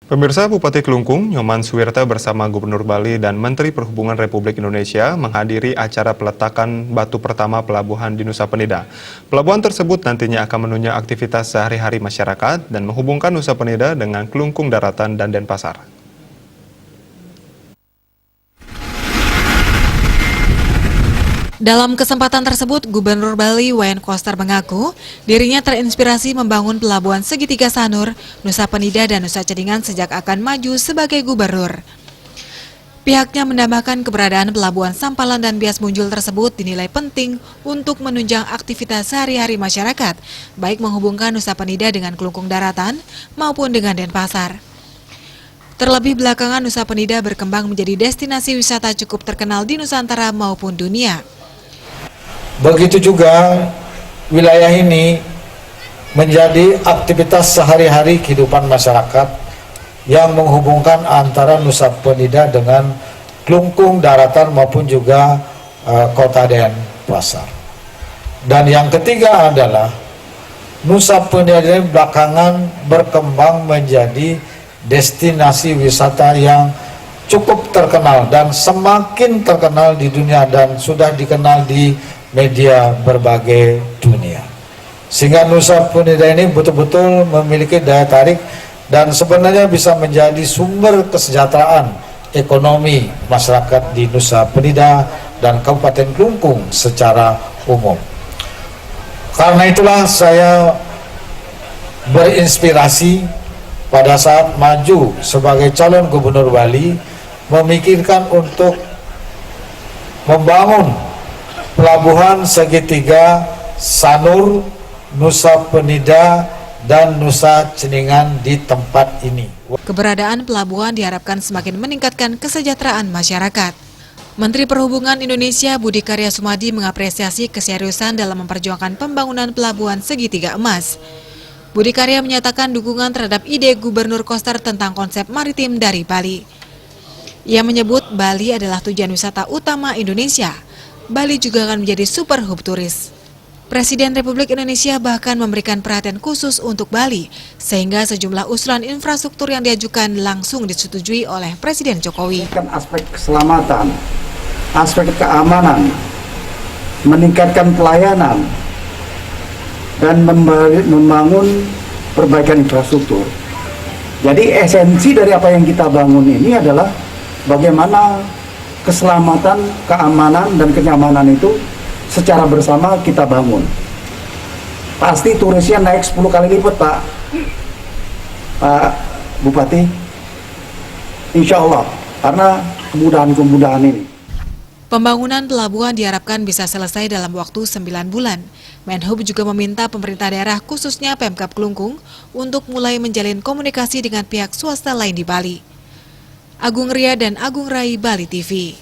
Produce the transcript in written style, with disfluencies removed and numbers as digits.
Pemirsa, Bupati Klungkung, Nyoman Suwirta bersama Gubernur Bali dan Menteri Perhubungan Republik Indonesia menghadiri acara peletakan batu pertama pelabuhan di Nusa Penida. Pelabuhan tersebut nantinya akan menunjang aktivitas sehari-hari masyarakat dan menghubungkan Nusa Penida dengan Klungkung Daratan dan Denpasar. Dalam kesempatan tersebut, Gubernur Bali Wayan Koster mengaku dirinya terinspirasi membangun pelabuhan segitiga Sanur, Nusa Penida dan Nusa Ceningan sejak akan maju sebagai gubernur. Pihaknya menambahkan keberadaan pelabuhan Sampalan dan Bias Munjul tersebut dinilai penting untuk menunjang aktivitas sehari-hari masyarakat, baik menghubungkan Nusa Penida dengan Klungkung Daratan maupun dengan Denpasar. Terlebih belakangan Nusa Penida berkembang menjadi destinasi wisata cukup terkenal di Nusantara maupun dunia. Begitu juga wilayah ini menjadi aktivitas sehari-hari kehidupan masyarakat yang menghubungkan antara Nusa Penida dengan Klungkung Daratan maupun juga kota Denpasar. Dan yang ketiga adalah Nusa Penida belakangan berkembang menjadi destinasi wisata yang cukup terkenal dan semakin terkenal di dunia dan sudah dikenal di media berbagai dunia. Sehingga Nusa Penida ini betul-betul memiliki daya tarik dan sebenarnya bisa menjadi sumber kesejahteraan ekonomi masyarakat di Nusa Penida dan Kabupaten Klungkung secara umum. Karena itulah saya berinspirasi pada saat maju sebagai calon gubernur Bali memikirkan untuk membangun pelabuhan segitiga Sanur, Nusa Penida, dan Nusa Ceningan di tempat ini. Keberadaan pelabuhan diharapkan semakin meningkatkan kesejahteraan masyarakat. Menteri Perhubungan Indonesia Budi Karya Sumadi mengapresiasi keseriusan dalam memperjuangkan pembangunan pelabuhan segitiga emas. Budi Karya menyatakan dukungan terhadap ide Gubernur Koster tentang konsep maritim dari Bali. Ia menyebut Bali adalah tujuan wisata utama Indonesia. Bali juga akan menjadi super hub turis. Presiden Republik Indonesia bahkan memberikan perhatian khusus untuk Bali, sehingga sejumlah usulan infrastruktur yang diajukan langsung disetujui oleh Presiden Jokowi. Aspek keselamatan, aspek keamanan, meningkatkan pelayanan, dan membangun perbaikan infrastruktur. Jadi esensi dari apa yang kita bangun ini adalah bagaimana keselamatan, keamanan, dan kenyamanan itu secara bersama kita bangun. Pasti turisnya naik 10 kali lipat, Pak Bupati. Insya Allah, karena kemudahan-kemudahan ini. Pembangunan pelabuhan diharapkan bisa selesai dalam waktu 9 bulan. Menhub juga meminta pemerintah daerah khususnya Pemkab Klungkung untuk mulai menjalin komunikasi dengan pihak swasta lain di Bali. Agung Ria dan Agung Rai, Bali TV.